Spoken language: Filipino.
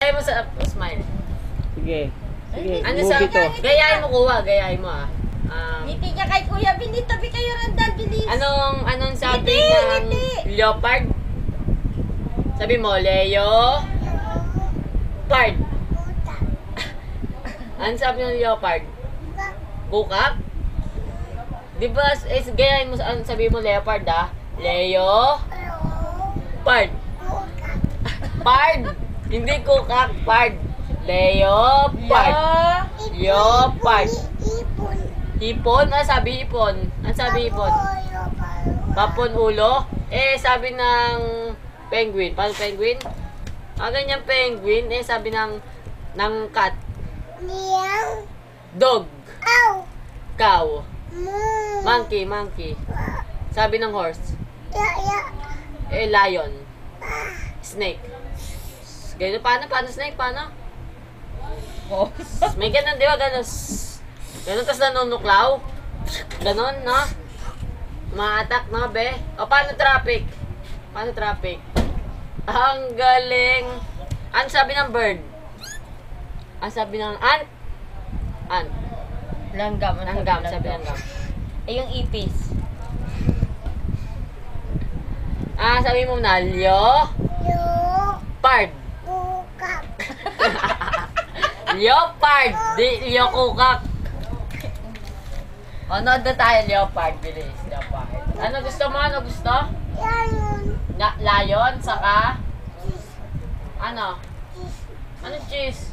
Gaya mo sa smile. Sige. Sige, Ano sa... movie to. Gayahin mo kuha, gayahin mo ah. Ngiti ka kay Kuya Billy, tabi kayo Randall, bilis. Anong sabi Ngiti, ng ngiti. leopard? Sabi mo, Leo. Pard. Ano sabi ng leopard? Bukak? Di ba, gayahin mo, sabi mo leopard ah? Leo. Pard. Pard. Hindi kukak, pard. Leopard. Leopard. Hipon? Ah, sabi hipon. Ano sabi hipon? Papon ulo? Sabi ng penguin. Paano penguin? Ganyan penguin. Sabi ng cat. Dog. Cow. Monkey. Sabi ng horse. Lion. Snake. Ganyan, paano snake? Paano? May ganun, di ba? Ganun. Ganun, tas nanunuklaw. Ganun, no? Ma-attack, no, be? O, paano traffic? Ang galing. Ano sabi ng bird? Ano sabi ng ant? Langgam. Langgam, sabi langgam. Yung ipis. Sabi mo na, leopard. Leopard. Di, leokukak. Nood na tayo, leopard. Bilis, leopard. Ano gusto mo? Lion, saka? Ano cheese?